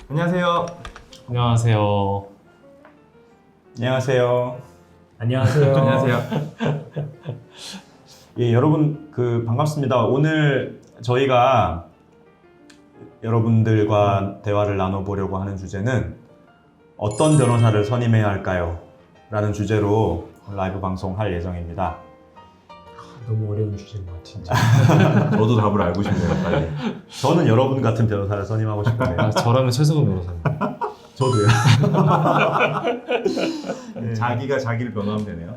안녕하세요. 안녕하세요. 안녕하세요. 안녕하세요. 안녕하세요. 예, 여러분 반갑습니다. 오늘 저희가 여러분들과 대화를 나눠보려고 하는 주제는 어떤 변호사를 선임해야 할까요? 라는 주제로 라이브 방송할 예정입니다. 너무 어려운 주제인 것 같은데. 저도 답을 알고 싶네요, 빨리. 저는 여러분 같은 변호사를 선임하고 싶은데요. 저라면 최승훈 변호사님. 저도요. 자기가 자기를 변호하면 되네요.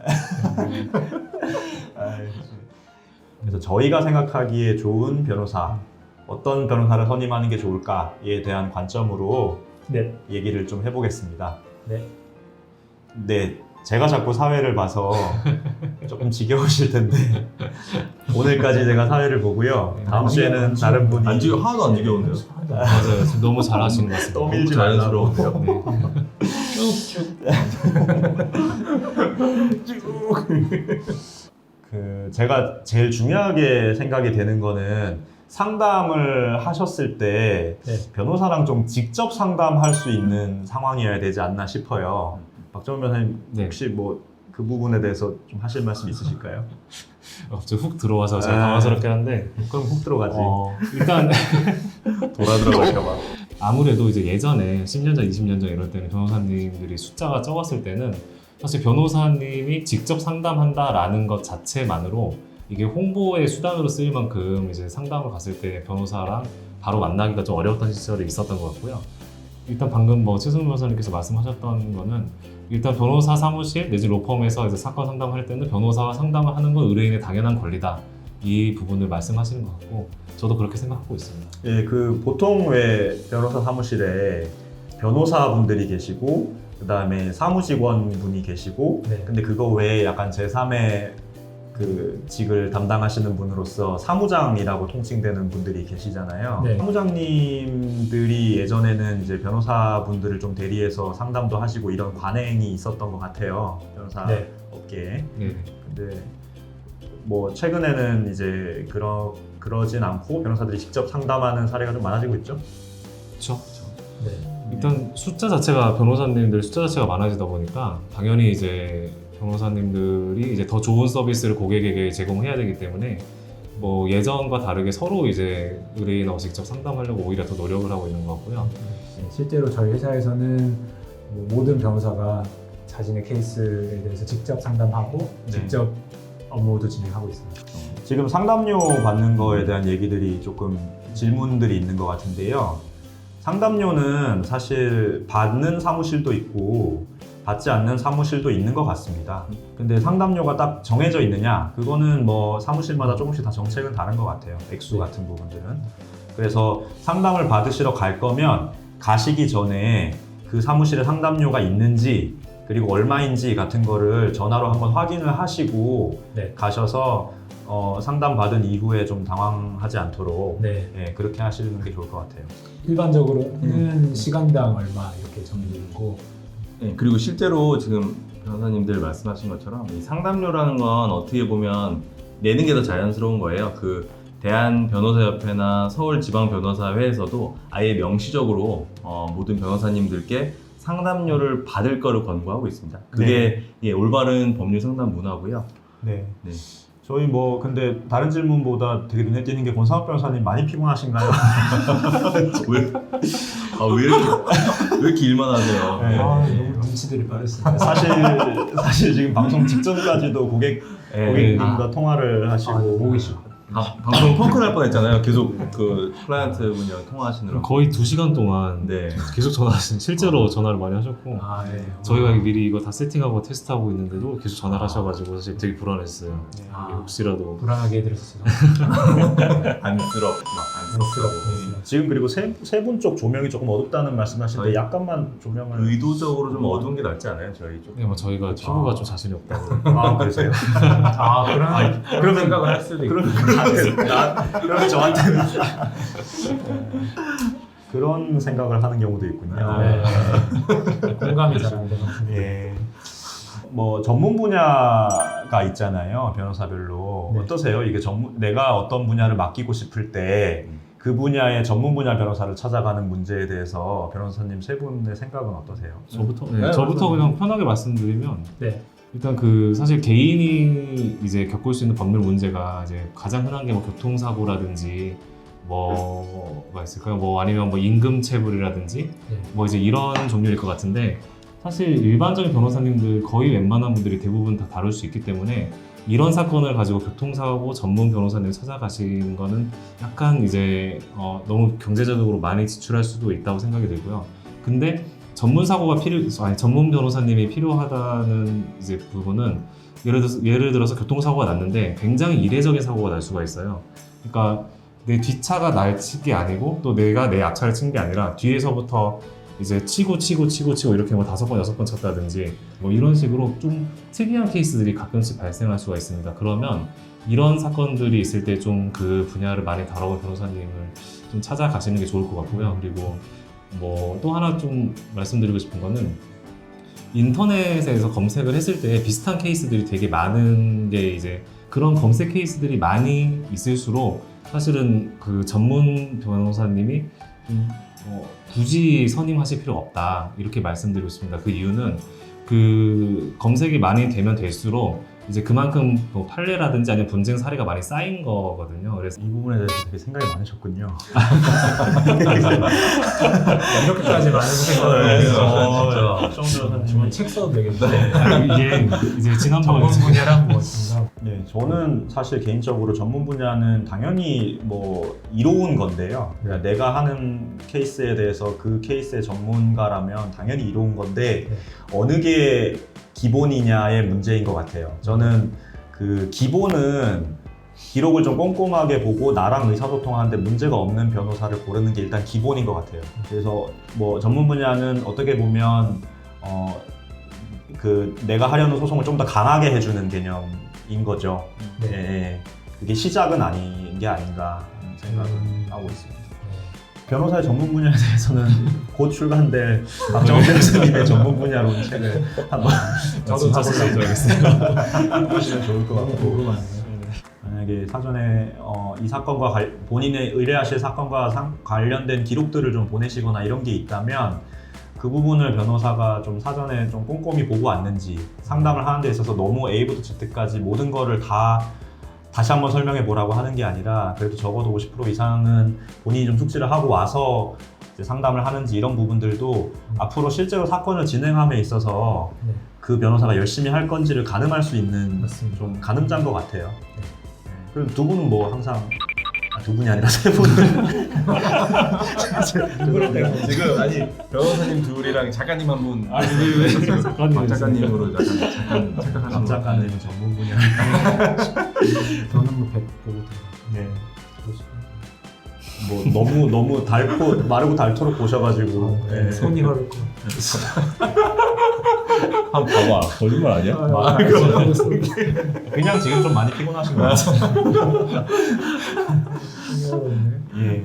그래서 저희가 생각하기에 좋은 변호사, 어떤 변호사를 선임하는 게 좋을까에 대한 관점으로 네. 얘기를 좀 해보겠습니다. 네. 네, 제가 자꾸 사회를 봐서 조금 지겨우실 텐데 오늘까지 제가 사회를 보고고요. 다음 주에는 다른 분이 하나도 안 지겨운데요? 맞아요. 지금 너무 잘하시는 것 같습니다. 떠밀지 너무 말라고. 자연스러운데요? 제가 제일 중요하게 생각이 되는 거는 상담을 하셨을 때 네. 변호사랑 좀 직접 상담할 수 있는 상황이어야 되지 않나 싶어요. 박정훈 변호사님 네. 혹시 뭐 그 부분에 대해서 좀 하실 말씀 있으실까요? 갑자기 훅 들어와서 제가 아. 당황스럽긴 한데 그럼 훅 들어가지. 일단 돌아 들어갈까봐. 아무래도 이제 예전에 10년 전, 20년 전 이럴 때는 변호사님들이 숫자가 적었을 때는 사실 변호사님이 직접 상담한다라는 것 자체만으로 이게 홍보의 수단으로 쓰일 만큼 이제 상담을 갔을 때 변호사랑 바로 만나기가 좀 어려웠던 시절이 있었던 것 같고요. 일단 방금 최승훈 변호사님께서 말씀하셨던 거는 일단 변호사 사무실 내지 로펌에서 이제 사건 상담을 할 때는 변호사와 상담을 하는 건 의뢰인의 당연한 권리다. 이 부분을 말씀하시는 것 같고 저도 그렇게 생각하고 있습니다. 예, 보통 왜 변호사 사무실에 변호사분들이 계시고 그다음에 사무직원 분이 계시고 네. 근데 그거 외에 약간 제3의 직을 담당하시는 분으로서 사무장이라고 통칭되는 분들이 계시잖아요. 네. 사무장님들이 예전에는 이제 변호사분들을 좀 대리해서 상담도 하시고 이런 관행이 있었던 것 같아요. 변호사 네. 업계에. 네. 근데 뭐 최근에는 이제 그러진 않고 변호사들이 직접 상담하는 사례가 좀 많아지고 있죠. 그렇죠. 네. 일단 숫자 자체가 변호사님들 숫자 자체가 많아지다 보니까 당연히 이제 변호사님들이 이제 더 좋은 서비스를 고객에게 제공해야 되기 때문에 뭐 예전과 다르게 서로 이제 의뢰인하고 직접 상담하려고 오히려 더 노력을 하고 있는 것 같고요. 네, 실제로 저희 회사에서는 뭐 모든 변호사가 자신의 케이스에 대해서 직접 상담하고 네. 직접 업무도 진행하고 있습니다. 지금 상담료 받는 거에 대한 얘기들이 조금 질문들이 있는 것 같은데요. 상담료는 사실 받는 사무실도 있고 받지 않는 사무실도 있는 것 같습니다. 근데 상담료가 딱 정해져 있느냐? 그거는 뭐 사무실마다 조금씩 다 정책은 다른 것 같아요. 액수 같은 부분들은. 그래서 상담을 받으시러 갈 거면 가시기 전에 그 사무실에 상담료가 있는지 그리고 얼마인지 같은 거를 전화로 한번 확인을 하시고 네. 가셔서 상담 받은 이후에 좀 당황하지 않도록 네. 예, 그렇게 하시는 게 좋을 것 같아요. 일반적으로는 시간당 얼마 이렇게 정해져 있고 네, 그리고 실제로 지금 변호사님들 말씀하신 것처럼 이 상담료라는 건 어떻게 보면 내는 게 더 자연스러운 거예요. 대한변호사협회나 서울지방변호사회에서도 아예 명시적으로 모든 변호사님들께 상담료를 받을 거를 권고하고 있습니다. 그게 예, 올바른 법률 상담 문화고요. 네. 네. 저희 근데 다른 질문보다 되게 눈에 띄는 게 권상욱 변호사님 많이 피곤하신가요? 왜 이렇게 일만 하세요? 네. 너무 눈치들이 빠르습니다. 사실 지금 방송 직전까지도 고객님과 통화를 하시고 보고 계시고. 방송 펑크 날 뻔했잖아요. 계속 클라이언트 분이랑 통화하시느라고. 거의 2시간 동안 네. 계속 전화하신 실제로 전화를 많이 하셨고 아, 네. 저희가 미리 이거 다 세팅하고 테스트하고 있는데도 계속 전화를 하셔가지고 사실 되게 불안했어요. 이게 혹시라도 불안하게 해드려서 죄송합니다. 안쓰럽고 지금 그리고 세 분 쪽 조명이 조금 어둡다는 말씀하시는데 약간만 조명을 의도적으로 좀 어두운 게 낫지 않아요? 저희 쪽. 뭐 저희가 피부가 좀 자신이 없다고. 아 그러세요? 그런 생각을 할 수도 있고. 그러면 저한테는 그런 생각을 하는 경우도 있군요. 네. 공감이 잘 안 되는. 예. 뭐 전문 분야가 있잖아요. 변호사별로. 네. 어떠세요? 이게 내가 어떤 분야를 맡기고 싶을 때 그 분야의 전문 분야 변호사를 찾아가는 문제에 대해서 변호사님 세 분의 생각은 어떠세요? 저부터 네, 저부터 맞아요. 그냥 편하게 말씀드리면 네. 일단 그 사실 개인이 이제 겪을 수 있는 법률 문제가 이제 가장 흔한 게 뭐 교통사고라든지 뭐가 있을까요? 뭐 아니면 뭐 임금체불이라든지 네. 뭐 이제 이런 종류일 것 같은데 사실 일반적인 변호사님들 거의 웬만한 분들이 대부분 다 다룰 수 있기 때문에 이런 사건을 가지고 교통사고 전문 변호사님 찾아가시는 거는 약간 이제 너무 경제적으로 많이 지출할 수도 있다고 생각이 들고요. 근데 전문 변호사님이 필요하다는 이제 부분은 예를 들어서 교통사고가 났는데 굉장히 이례적인 사고가 날 수가 있어요. 그러니까 내 뒷차가 날 친 게 아니고 또 내가 내 앞차를 친 게 아니라 뒤에서부터 이제 치고 이렇게 뭐 5번, 6번 쳤다든지 뭐 이런 식으로 좀 특이한 케이스들이 가끔씩 발생할 수가 있습니다. 그러면 이런 사건들이 있을 때 좀 그 분야를 많이 다뤄본 변호사님을 좀 찾아가시는 게 좋을 것 같고요. 그리고 뭐 또 하나 좀 말씀드리고 싶은 거는 인터넷에서 검색을 했을 때 비슷한 케이스들이 되게 많은 게 이제 그런 검색 케이스들이 많이 있을수록 사실은 그 전문 변호사님이 좀 굳이 선임하실 필요가 없다 이렇게 말씀드리고 싶습니다. 그 이유는 그 검색이 많이 되면 될수록 이제 그만큼 뭐 판례라든지 아니면 분쟁 사례가 많이 쌓인 거거든요. 그래서 이 부분에 대해서 되게 생각이 많으셨군요. 이렇게까지 많은 생각을 진짜. 정말 책 써도 되겠네. 이게 이제 지난번에 전문 분야란 무엇인가? 네, 저는 사실 개인적으로 전문 분야는 당연히 뭐 이로운 건데요. 그러니까 내가 하는 케이스에 대해서 그 케이스의 전문가라면 당연히 이로운 건데 네. 어느 게 기본이냐의 문제인 것 같아요. 저는 그 기본은 기록을 좀 꼼꼼하게 보고 나랑 의사소통하는데 문제가 없는 변호사를 고르는 게 일단 기본인 것 같아요. 그래서 뭐 전문 분야는 어떻게 보면 그 내가 하려는 소송을 좀 더 강하게 해주는 개념인 거죠. 네. 예, 예. 그게 시작은 아닌 게 아닌가 하는 생각을 하고 있습니다. 변호사의 전문 분야에 대해서는 곧 출간될 박정훈 변호사님의 전문 분야론 책을 한번 저도 다 진짜 볼게요. 써야겠어요. 보시면 좋을 것 너무 같고 궁금하네요. 만약에 사전에 이 사건과 본인의 의뢰하실 사건과 관련된 기록들을 좀 보내시거나 이런 게 있다면 그 부분을 변호사가 좀 사전에 좀 꼼꼼히 보고 왔는지 상담을 하는 데 있어서 너무 A부터 Z까지 모든 거를 다시 한번 설명해 보라고 하는 게 아니라 그래도 적어도 50% 이상은 본인이 좀 숙지를 하고 와서 이제 상담을 하는지 이런 부분들도 앞으로 실제로 사건을 진행함에 있어서 네. 그 변호사가 열심히 할 건지를 가늠할 수 있는 맞습니다. 좀 가늠자인 것 같아요. 네. 그리고 두 분은 뭐 항상 두 분이 아니라 세 분은 지금 아니 변호사님 둘이랑 작가님 한 분, 작가님 작가님으로 약간 착각하신 남 것 작가님은 전문 분야. 저는 뭐 100% 네. 뭐 너무 마르고 닳도록 보셔가지고 네. 손이 허를 거. 한번 봐봐. 거짓말 아니야? 그냥 지금 좀 많이 피곤하신 것 같아요. 예.